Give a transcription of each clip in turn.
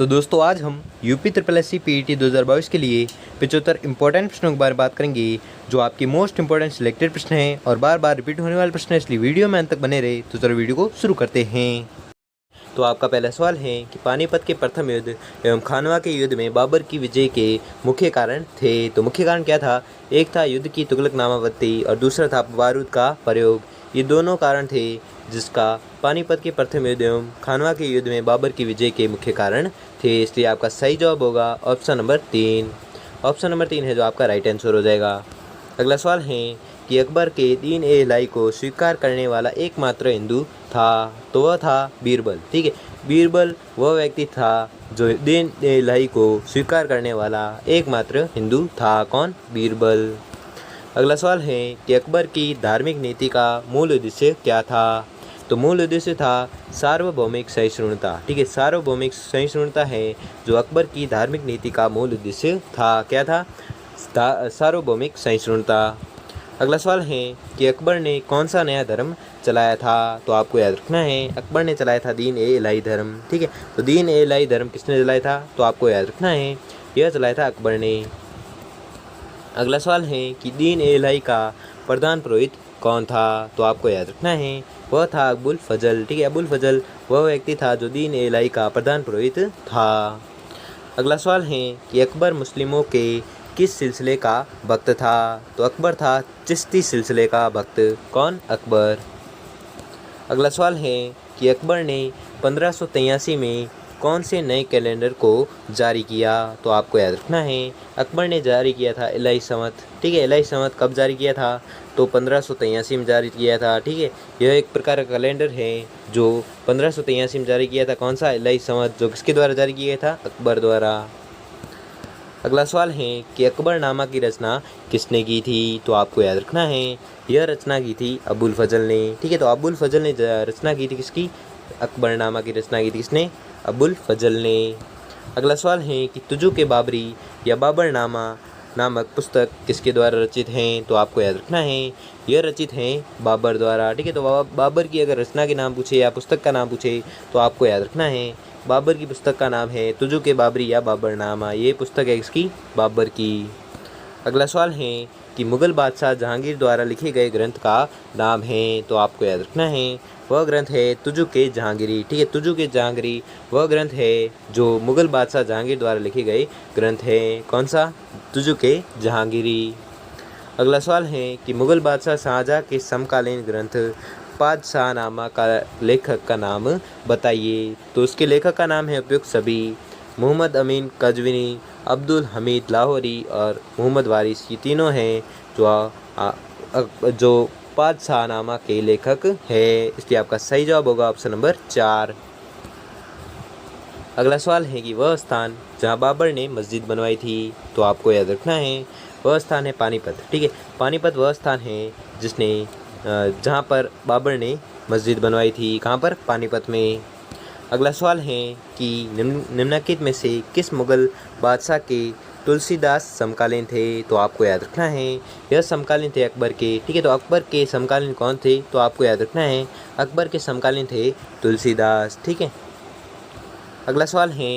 तो दोस्तों आज हम UP triple S C PET 2022 के लिए 75 इंपॉर्टेंट प्रश्नों के बारे में बात करेंगे जो आपके मोस्ट इंपॉर्टेंट सिलेक्टेड प्रश्न हैं और बार बार रिपीट होने वाले प्रश्न हैं, इसलिए वीडियो में अंत तक बने रहे। तो चलो वीडियो को शुरू करते हैं। तो आपका पहला सवाल है कि पानीपत के प्रथम युद्ध एवं खानवा के युद्ध में बाबर की विजय के मुख्य कारण थे। तो मुख्य कारण क्या था? एक था युद्ध की तुगलकनामावती और दूसरा था बारूद का प्रयोग। ये दोनों कारण थे जिसका पानीपत के प्रथम युद्ध एवं खानवा के युद्ध में बाबर की विजय के मुख्य कारण थे। इसलिए आपका सही जवाब होगा ऑप्शन नंबर 3। ऑप्शन नंबर 3 है जो आपका राइट आंसर हो जाएगा। अगला सवाल है कि अकबर के दीन-ए-इलाही को स्वीकार करने वाला एकमात्र हिंदू था, तो वह था बीरबल। ठीक है, बीरबल वह व्यक्ति था जो दीन-ए-इलाही को स्वीकार करने वाला एकमात्र हिंदू था। कौन? बीरबल। अगला सवाल है कि अकबर की धार्मिक नीति का मूल उद्देश्य क्या था? तो मूल उद्देश्य था सार्वभौमिक सहिष्णुता। ठीक है, सार्वभौमिक सहिष्णुता है जो अकबर की धार्मिक नीति का मूल उद्देश्य था। क्या था? सार्वभौमिक सहिष्णुता। अगला सवाल है कि अकबर ने कौन सा नया धर्म चलाया था? तो आपको याद रखना है अकबर ने चलाया था दीन-ए-इलाही धर्म। ठीक है, तो दीन-ए-इलाही धर्म किसने चलाया था? तो आपको याद रखना है यह चलाया था अकबर ने। अगला सवाल है कि दीन-ए-इलाही का प्रधान पुरोहित कौन था? तो आपको याद रखना है वह था अबुल फजल। ठीक है, अबुल फजल वह व्यक्ति था जो दीन-ए-इलाही का प्रधान पुरोहित था। अगला सवाल है कि अकबर मुस्लिमों के किस सिलसिले का भक्त था? तो अकबर था चिश्ती सिलसिले का भक्त। कौन? अकबर। अगला सवाल है कि अकबर ने 1583 में कौन से नए कैलेंडर को जारी किया? तो आपको याद रखना है अकबर ने जारी किया था इलाही संवत। ठीक है, इलाही संवत कब जारी किया था? तो 1583 में जारी किया था। ठीक है, यह एक प्रकार का कैलेंडर है जो 1583 में जारी किया था। कौन सा? इलाही संवत, जो किसके द्वारा जारी किया था? अकबर द्वारा। अगला सवाल है कि अकबरनामा की रचना किसने की थी? तो आपको याद रखना है यह रचना की थी अबुल फजल ने। ठीक है, तो अबुल फजल ने रचना की थी किसकी? अकबरनामा की रचना की थी किसने? अबुल फजल ने। अगला सवाल है कि तुजु के बाबरी या बाबरनामा नामक पुस्तक किसके द्वारा रचित हैं? तो आपको याद रखना है यह रचित हैं बाबर द्वारा। ठीक है, तो बाबर की अगर रचना के नाम पूछे या पुस्तक का नाम पूछे तो आपको याद रखना है बाबर की पुस्तक का नाम है तुजु के बाबरी या बाबरनामा। ये पुस्तक है इसकी बाबर की। अगला सवाल है कि मुग़ल बादशाह जहांगीर द्वारा लिखे गए ग्रंथ का नाम है? तो आपको याद रखना है वह ग्रंथ है तुजु के जहांगीरी। ठीक है, तुजु के जहांगीरी वह ग्रंथ है जो मुग़ल बादशाह जहांगीर द्वारा लिखे गए ग्रंथ है। कौन सा? तुजु के जहांगीरी। अगला सवाल है कि मुग़ल बादशाह शाहजहाँ के समकालीन ग्रंथ पादशाहनामा का लेखक का नाम बताइए। तो उसके लेखक का नाम है उपयुक्त सभी मोहम्मद अमीन कज़विनी, अब्दुल हमीद लाहौरी और मोहम्मद वारिस। ये तीनों हैं जो पादशाहनामा के लेखक है। इसलिए आपका सही जवाब होगा ऑप्शन नंबर 4। अगला सवाल है कि वह स्थान जहां बाबर ने मस्जिद बनवाई थी? तो आपको याद रखना है वह स्थान है पानीपत। ठीक है, पानीपत वह स्थान है जिसने जहां पर बाबर ने मस्जिद बनवाई थी। कहां पर? पानीपत में। अगला सवाल है कि निम्नलिखित में से किस मुग़ल बादशाह के तुलसीदास समकालीन थे? तो आपको याद रखना है यह समकालीन थे अकबर के। ठीक है, तो अकबर के समकालीन कौन थे? तो आपको याद रखना है अकबर के समकालीन थे तुलसीदास। ठीक है। अगला सवाल है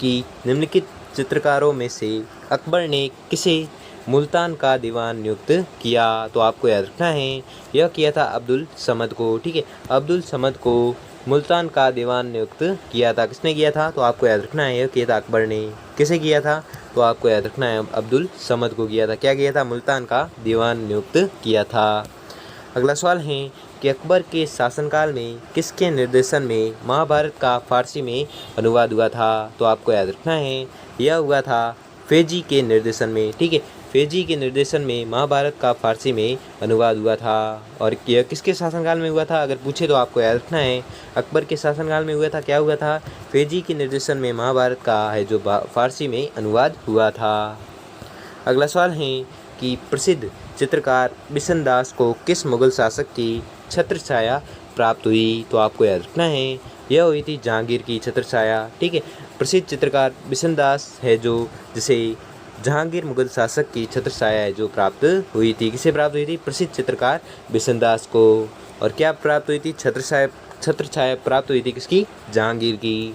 कि निम्नलिखित चित्रकारों में से अकबर ने किसे मुल्तान का दीवान नियुक्त किया? तो आपको याद रखना है यह किया था अब्दुल समद को। ठीक है, अब्दुल समद को मुल्तान का दीवान नियुक्त किया था। किसने किया था? तो आपको याद रखना है यह किया था अकबर ने। किसे किया था? तो आपको याद रखना है अब्दुल समद को किया था। क्या किया था? मुल्तान का दीवान नियुक्त किया था। अगला सवाल है कि अकबर के शासनकाल में किसके निर्देशन में महाभारत का फारसी में अनुवाद हुआ था? तो आपको याद रखना है यह हुआ था फेजी के निर्देशन में। ठीक है, फेजी के निर्देशन में महाभारत का फारसी में अनुवाद हुआ था। और यह किसके शासनकाल में हुआ था अगर पूछे तो आपको याद रखना है अकबर के शासनकाल में हुआ था। क्या हुआ था? फेजी के निर्देशन में महाभारत का है जो फारसी में अनुवाद हुआ था। अगला सवाल है कि प्रसिद्ध चित्रकार बिशन दास को किस मुग़ल शासक की छत्र छाया प्राप्त हुई? तो आपको याद रखना है यह हुई थी जहांगीर की छत्र छाया। ठीक है, प्रसिद्ध चित्रकार बिशन दास है जो जिसे जहांगीर मुग़ल शासक की छत्र छाया है जो प्राप्त हुई थी। किसे प्राप्त हुई थी? प्रसिद्ध चित्रकार बिशन दास को। और क्या प्राप्त हुई थी? छत्र छाया प्राप्त हुई थी किसकी? जहांगीर की।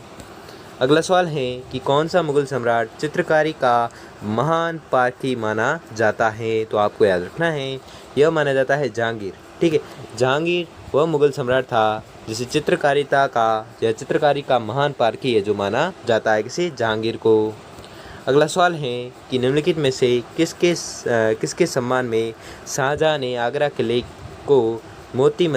अगला सवाल है कि कौन सा मुगल सम्राट चित्रकारी का महान पारखी माना जाता है? तो आपको याद रखना है, यह माना जाता है जहांगीर। ठीक है, जहांगीर वह मुगल सम्राट था जिसे चित्रकारिता का या चित्रकारी का महान पारखी है जो माना जाता है किसी जहांगीर को। अगला सवाल है कि निम्नलिखित में से किसके सम्मान में शाहजहां ने आगरा किले की मोती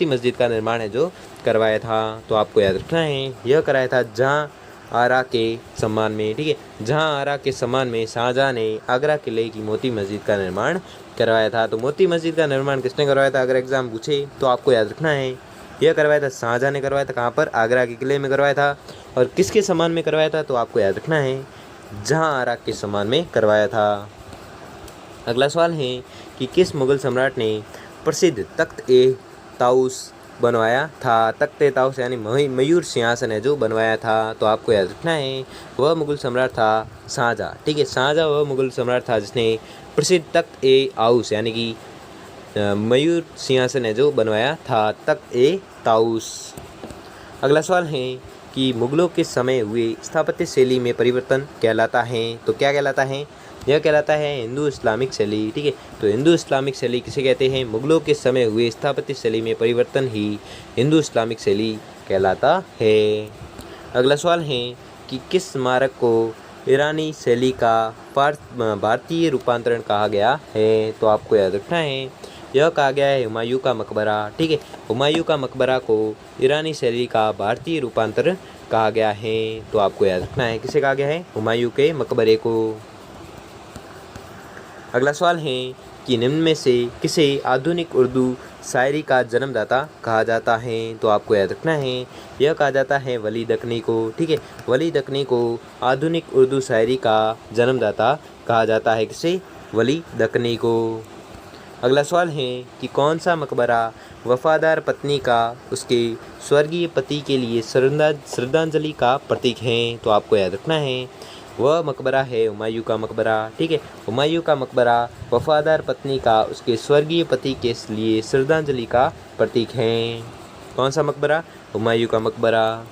मस्जिद का निर्माण है जो करवाया था? तो आपको याद रखना है, यह कराया था जहां आरा के सम्मान में। ठीक है, जहां आरा के सम्मान में शाहजहां ने आगरा किले की मोती मस्जिद का निर्माण करवाया था। तो मोती मस्जिद का निर्माण किसने करवाया था? अगर एग्जाम पूछे तो आपको याद रखना है, यह करवाया था शाहजहां ने करवाया था। कहाँ पर? आगरा के किले में करवाया था। और किसके सम्मान में करवाया था? तो आपको याद रखना है, जहां आरा के सम्मान में करवाया था। अगला सवाल है कि किस मुगल सम्राट ने प्रसिद्ध तख्त-ए-ताउस बनवाया था? तख्त-ए-ताउस यानी मयूर सिंहासन है जो बनवाया था। तो आपको याद रखना है, वह मुगल सम्राट था शाहजहां। ठीक है, शाहजहां वह मुगल सम्राट था जिसने प्रसिद्ध तख्त-ए-ताउस यानी कि मयूर सिंहासन है जो बनवाया था, तख्त-ए-ताउस। अगला सवाल है कि मुगलों के समय हुए स्थापत्य शैली में परिवर्तन कहलाता है? तो क्या कहलाता है? यह कहलाता है हिंदू इस्लामिक शैली। ठीक है, तो हिंदू इस्लामिक शैली किसे कहते हैं? मुगलों के समय हुए स्थापत्य शैली में परिवर्तन ही हिंदू इस्लामिक शैली कहलाता है। अगला सवाल है कि किस स्मारक को ईरानी शैली का भारतीय रूपांतरण कहा गया है? तो आपको याद रखना है, यह कहा गया है हुमायूं का मकबरा। ठीक है, हुमायूं का मकबरा को ईरानी शैली का भारतीय रूपांतर कहा गया है। तो आपको याद रखना है, किसे कहा गया है? हुमायूं के मकबरे को। अगला सवाल है कि निम्न में से किसे आधुनिक उर्दू शायरी का जन्मदाता कहा जाता है? तो आपको याद रखना है, यह कहा जाता है वली दक्कनी को। ठीक है, वली दक्कनी को आधुनिक उर्दू शायरी का जन्मदाता कहा जाता है। किसे? वली दक्कनी को। अगला सवाल है कि कौन सा मकबरा वफादार पत्नी का उसके स्वर्गीय पति के लिए श्रद्धांजलि का प्रतीक है? तो आपको याद रखना है, वह मकबरा है हुमायूं का मकबरा। ठीक है, हुमायूं का मकबरा वफादार पत्नी का उसके स्वर्गीय पति के लिए श्रद्धांजलि का प्रतीक है। कौन सा मकबरा? हुमायूं का मकबरा।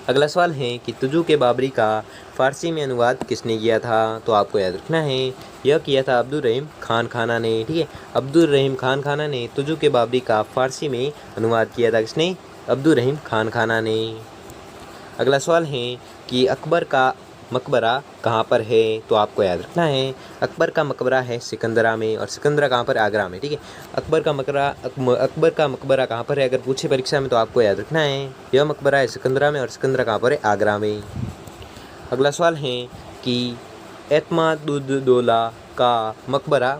अगला सवाल है कि तुजू के बाबरी का फ़ारसी में अनुवाद किसने किया था? तो आपको याद रखना है, यह किया था अब्दुल रहीम खान खाना ने। ठीक है, अब्दुल रहीम खान खाना ने तुजू के बाबरी का फ़ारसी में अनुवाद किया था। किसने? अब्दुल रहीम खान खाना ने। अगला सवाल है कि अकबर का मकबरा कहाँ पर है? तो आपको याद रखना है, अकबर का मकबरा है सिकंदरा में। और सिकंदरा कहाँ पर? आगरा में। ठीक है, अकबर का मकबरा कहाँ पर है? अगर पूछे परीक्षा में तो आपको याद रखना है, यह मकबरा है सिकंदरा में। और सिकंदरा कहाँ पर है? आगरा में। अगला सवाल है कि एतमादुद्दौला का मकबरा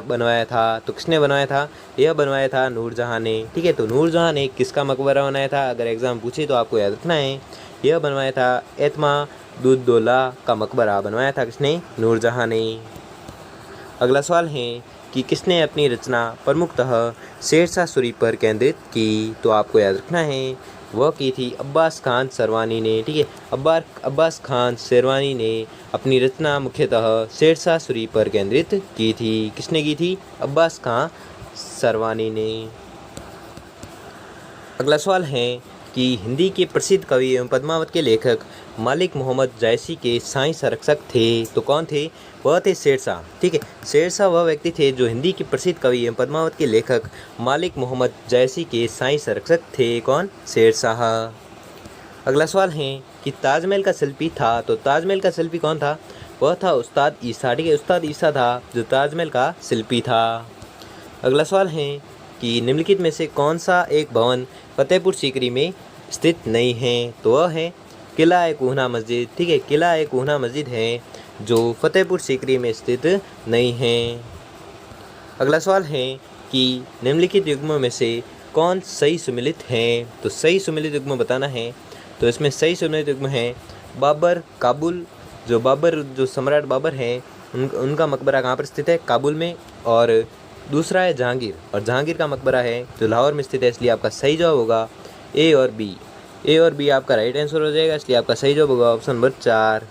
बनवाया था, तो किसने बनवाया था? यह बनवाया था नूरजहां ने। ठीक है, तो नूरजहां ने किसका मकबरा बनाया था? अगर एग्जाम पूछे तो आपको याद रखना है, यह बनवाया था एतमादुद्दौला का मकबरा बनवाया था। किसने? नूरजहां ने। अगला सवाल है कि किसने अपनी रचना प्रमुखतः शेरशाह सूरी पर केंद्रित की? तो आपको याद रखना है, वह की थी अब्बास खान शेरवानी ने। ठीक है, अब्बास खान शेरवानी ने अपनी रचना मुख्यतः शेरशाह सूरी पर केंद्रित की थी। किसने की थी? अब्बास खान शेरवानी ने। अगला सवाल है कि हिंदी के प्रसिद्ध कवि एवं पद्मावत के लेखक मालिक मोहम्मद जायसी के साई संरक्षक थे, तो कौन थे? वह थे शेरशाह। ठीक है, शेरशाह वह व्यक्ति थे जो हिंदी के प्रसिद्ध कवि एवं पद्मावत के लेखक मालिक मोहम्मद जायसी के साई संरक्षक थे। कौन? शेरशाह। अगला सवाल है कि ताजमहल का शिल्पी था, तो ताजमहल का शिल्पी कौन था? वह था उस्ताद ईसा। ठीक है, उस्ताद ईसा था जो ताजमहल का शिल्पी था। अगला सवाल है कि निम्नलिखित में से कौन सा एक भवन फतेहपुर सीकरी में स्थित नहीं है? तो वह है किला-ए-कुहना मस्जिद। ठीक है, किला-ए-कुहना मस्जिद है जो फतेहपुर सीकरी में स्थित नहीं है। अगला सवाल है कि निम्नलिखित युग्मों में से कौन सही सुमेलित है? तो सही सुमेलित युग्म बताना है, तो इसमें सही सुमेलित युग्म है बाबर काबुल। जो सम्राट बाबर हैं उनका मकबरा कहाँ पर स्थित है? काबुल में। और दूसरा है जहांगीर, और जहांगीर का मकबरा है जो लाहौर में स्थित है। इसलिए आपका सही जवाब होगा ए और बी। ए और बी आपका राइट आंसर हो जाएगा, इसलिए आपका सही जवाब होगा ऑप्शन नंबर 4।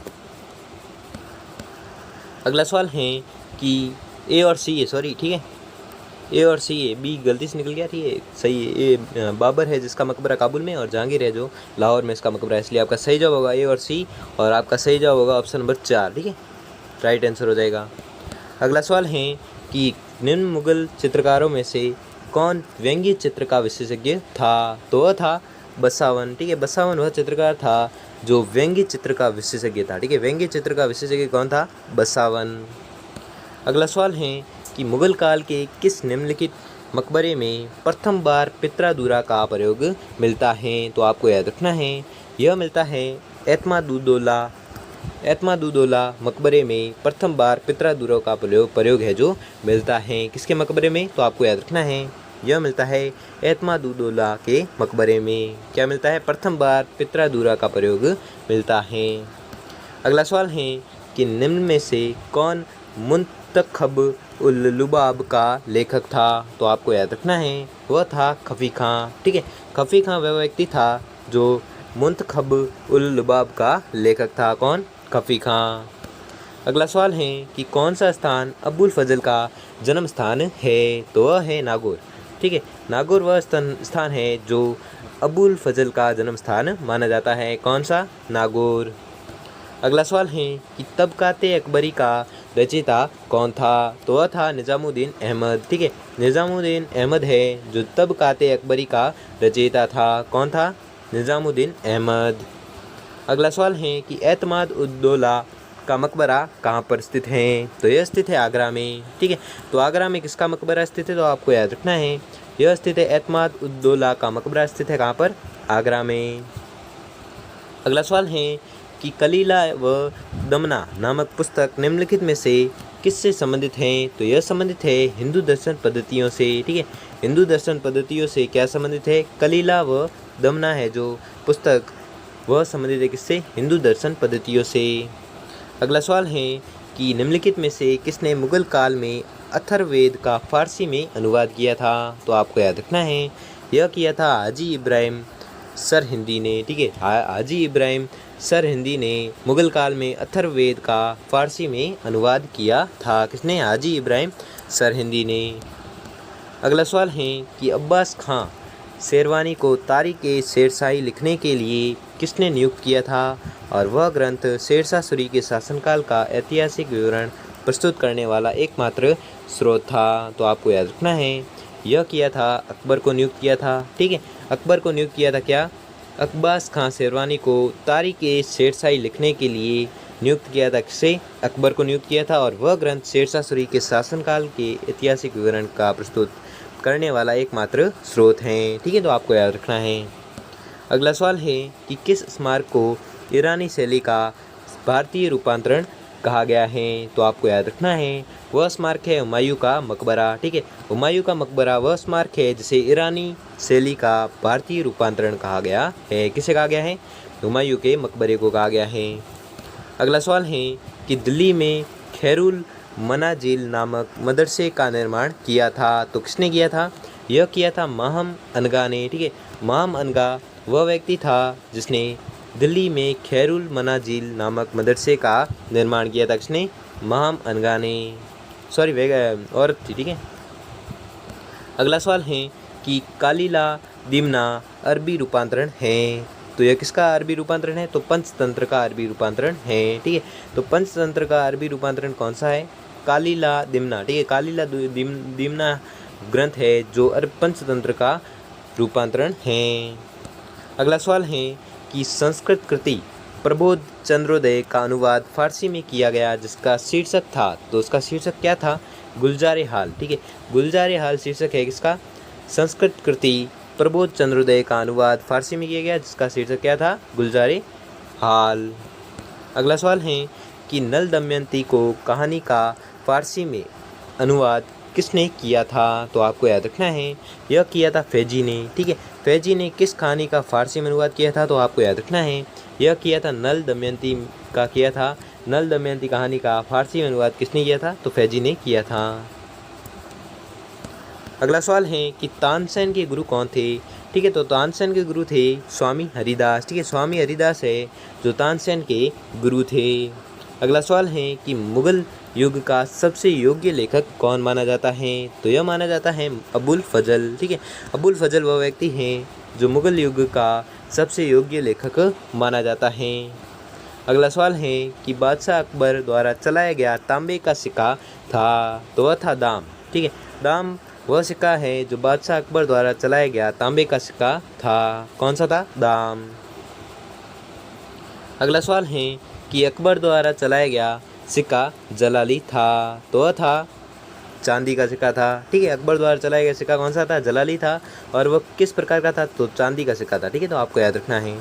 अगला सवाल है कि ए और सी है, सॉरी, ठीक है, ए और सी है, बी गलती से निकल गया, ठीक है सही है। ए बाबर है जिसका मकबरा काबुल में, और जहांगीर है जो लाहौर में इसका मकबरा है, इसलिए आपका सही जवाब होगा ए और सी, और आपका सही जवाब होगा ऑप्शन नंबर 4, ठीक है, राइट आंसर हो जाएगा। अगला सवाल है कि निम्न मुगल चित्रकारों में से कौन व्यंग्य चित्र का विशेषज्ञ था? तो वह था बसावन, ठीक है, बसावन वह चित्रकार था जो व्यंग्य चित्र का विशेषज्ञ था, ठीक है, व्यंग्य चित्र का विशेषज्ञ कौन था? बसावन। अगला सवाल है कि मुगल काल के किस निम्नलिखित मकबरे में प्रथम बार पित्रादूरा का प्रयोग मिलता है? तो आपको याद रखना है, यह मिलता है एतमादुद्दौला मकबरे में प्रथम बार पित्रादूरा का प्रयोग है जो मिलता है किसके मकबरे में? तो आपको याद रखना है, यह मिलता है एतमादुद्दौला के मकबरे में। क्या मिलता है? प्रथम बार पित्रादूरा का प्रयोग मिलता है। अगला सवाल है कि निम्न में से कौन मुंतखब उल लुबाब का लेखक था? तो आपको याद रखना है, वह था खफी खां, ठीक है, खफी खां वह व्यक्ति था जो मुंतखब उल लुबाब का लेखक था। कौन? खफी खां। अगला सवाल है कि कौन सा स्थान अबुल फजल का जन्म स्थान है? तो वह है नागौर, ठीक है, नागौर वह स्थान है जो अबुल फजल का जन्म स्थान माना जाता है। कौन सा? नागौर। अगला सवाल है कि तबकाते अकबरी का रचयिता कौन था? तो वह था निज़ामुद्दीन अहमद, ठीक है, निज़ामुद्दीन अहमद है जो तबकाते अकबरी का रचयिता था। कौन था? निज़ामुद्दीन अहमद। अगला सवाल है कि एतमाद-उद-दौला का मकबरा कहाँ पर स्थित है? तो यह स्थित है आगरा में, ठीक है, तो आगरा में किसका मकबरा स्थित है? तो आपको याद रखना है, यह स्थित है एतमाद-उद-दौला का मकबरा स्थित है कहाँ पर? आगरा में। अगला सवाल है कि कलीला व दमना नामक पुस्तक निम्नलिखित में से किससे संबंधित हैं? तो यह संबंधित है हिंदू दर्शन पद्धतियों से, ठीक है, हिंदू दर्शन पद्धतियों से क्या संबंधित है? कलीला व दमना है जो पुस्तक, वह संबंधित है किससे? हिंदू दर्शन पद्धतियों से। अगला सवाल है कि निम्नलिखित में से किसने मुगल काल में अथर्ववेद का फारसी में अनुवाद किया था? तो आपको याद रखना है, यह किया था हाजी इब्राहिम सरहिंदी ने, ठीक है, हाजी इब्राहिम सरहिंदी ने मुगल काल में अथर्ववेद का फारसी में अनुवाद किया था। किसने? हाजी इब्राहिम सरहिंदी ने। अगला सवाल है कि अब्बास खां शेरवानी को तारीख़-ए-शेरशाही लिखने के लिए किसने नियुक्त किया था? और वह ग्रंथ शेरशाह सूरी के शासनकाल का ऐतिहासिक विवरण प्रस्तुत करने वाला एकमात्र स्रोत था। तो आपको याद रखना है, यह किया था अकबर को नियुक्त किया था, ठीक है, अकबर को नियुक्त किया था। क्या? अब्बास खां शेरवानी को तारीख़-ए-शेरशाही लिखने के लिए नियुक्त किया था। किसे? अकबर को नियुक्त किया था, और वह ग्रंथ शेरशाह सूरी के शासनकाल के ऐतिहासिक विवरण का प्रस्तुत करने वाला एकमात्र स्रोत हैं, ठीक है, तो आपको याद रखना है। अगला सवाल है कि किस स्मारक को ईरानी शैली का भारतीय रूपांतरण कहा गया है? तो आपको याद रखना है, वह स्मारक है हुमायूं का मकबरा, ठीक है, हुमायूं का मकबरा वह स्मारक है जिसे ईरानी शैली का भारतीय रूपांतरण कहा गया है। किसे कहा गया है? हुमायूं के मकबरे को कहा गया है। अगला सवाल है कि दिल्ली में खैरुल मनाजिल नामक मदरसे का निर्माण किया था। तो किसने किया था? यह किया था माहम अनगा ने, ठीक है, माहम अनगा वह व्यक्ति था जिसने दिल्ली में खैरुल मनाजिल नामक मदरसे का निर्माण किया था। किसने? माहम अनगा ने, सॉरी औरत थी, ठीक है। अगला सवाल है कि कालीला दिमना अरबी रूपांतरण है। तो यह किसका अरबी रूपांतरण है? तो पंचतंत्र का अरबी रूपांतरण है, ठीक है, तो पंचतंत्र का अरबी रूपांतरण कौन सा है? कालीला दिमना, ठीक है, कालीला दिमना ग्रंथ है जो पंचतंत्र का रूपांतरण है। अगला सवाल है कि संस्कृत कृति प्रबोध चंद्रोदय का अनुवाद फारसी में किया गया जिसका शीर्षक था, तो उसका शीर्षक क्या था? गुलजारे हाल, ठीक है, गुलजारे हाल शीर्षक है किसका? संस्कृत कृति प्रबोध चंद्रोदय का अनुवाद फारसी में किया गया जिसका शीर्षक क्या था? गुलजारे हाल। अगला सवाल है कि नल दमयंती को कहानी का फारसी में अनुवाद किसने किया था? तो आपको याद रखना है, यह किया था फैजी ने, ठीक है, फैजी ने किस कहानी का फारसी में अनुवाद किया था? तो आपको याद रखना है, यह किया था नल दमयंती का किया था। नल दमयंती कहानी का फारसी में अनुवाद किसने किया था? तो फैजी ने किया था। अगला सवाल है कि तानसेन के गुरु कौन थे? ठीक है, तो तानसेन के गुरु थे स्वामी हरिदास, ठीक है, स्वामी हरिदास है जो तानसेन के गुरु थे। अगला सवाल है कि मुगल युग का सबसे योग्य लेखक कौन माना जाता है? तो यह माना जाता है अबुल फजल। ठीक है, अबुल फजल वह व्यक्ति हैं जो मुग़ल युग का सबसे योग्य लेखक माना जाता है। अगला सवाल है कि बादशाह अकबर द्वारा चलाया गया तांबे का सिक्का था, तो वह था दाम। ठीक है, दाम वह सिक्का है जो बादशाह अकबर द्वारा चलाया गया तांबे का सिक्का था। कौन सा था? दाम। अगला सवाल है कि अकबर द्वारा चलाया गया सिक्का जलाली था, तो वह था चांदी का सिक्का था। ठीक है, अकबर द्वारा चलाया गया सिक्का कौन सा था? जलाली था। और वह किस प्रकार का था? तो चांदी का सिक्का था। ठीक है, तो आपको याद रखना है।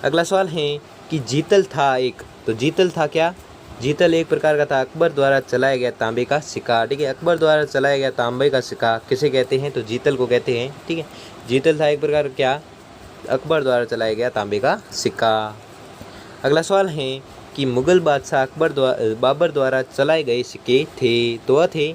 अगला सवाल है कि जीतल था एक, तो जीतल था क्या? जीतल एक प्रकार का था अकबर द्वारा चलाया गया तांबे का सिक्का। ठीक है, अकबर द्वारा चलाया गया तांबे का सिक्का किसे कहते हैं? तो जीतल को कहते हैं। ठीक है, जीतल था एक प्रकार क्या? अकबर द्वारा चलाया गया तांबे का सिक्का। अगला सवाल है कि मुग़ल बादशाह बाबर द्वारा चलाए गए सिक्के थे, तो वह थे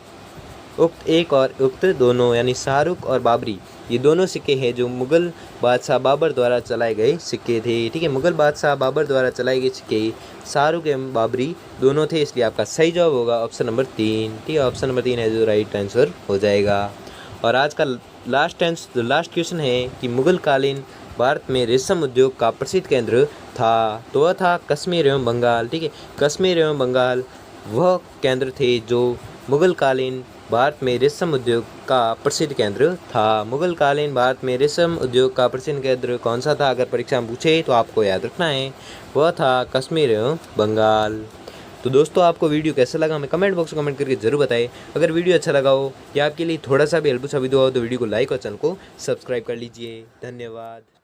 उक्त एक और उक्त दोनों, यानी शाहरुख और बाबरी। ये दोनों सिक्के हैं जो मुग़ल बादशाह बाबर द्वारा चलाए गए सिक्के थे। ठीक है, मुग़ल बादशाह बाबर द्वारा चलाए गए सिक्के शाहरुख एवं बाबरी दोनों थे, इसलिए आपका सही जवाब होगा ऑप्शन नंबर 3। ठीक है, ऑप्शन नंबर 3 है जो राइट आंसर हो जाएगा। और आज का लास्ट क्वेश्चन है कि मुग़ल कालीन भारत में रेशम उद्योग का प्रसिद्ध केंद्र था, तो वह था कश्मीर एवं बंगाल। ठीक है, कश्मीर एवं बंगाल वह केंद्र थे जो मुग़ल कालीन भारत में रेशम उद्योग का प्रसिद्ध केंद्र था। मुग़ल कालीन भारत में रेशम उद्योग का प्रसिद्ध केंद्र कौन सा था? अगर परीक्षा में पूछे तो आपको याद रखना है, वह था कश्मीर एवं बंगाल। तो दोस्तों, आपको वीडियो कैसा लगा हमें कमेंट बॉक्स में कमेंट करके जरूर बताएं। अगर वीडियो अच्छा लगा हो या आपके लिए थोड़ा सा भी हेल्पफुल साबित हुआ हो तो वीडियो को लाइक और चैनल को सब्सक्राइब कर लीजिए। धन्यवाद।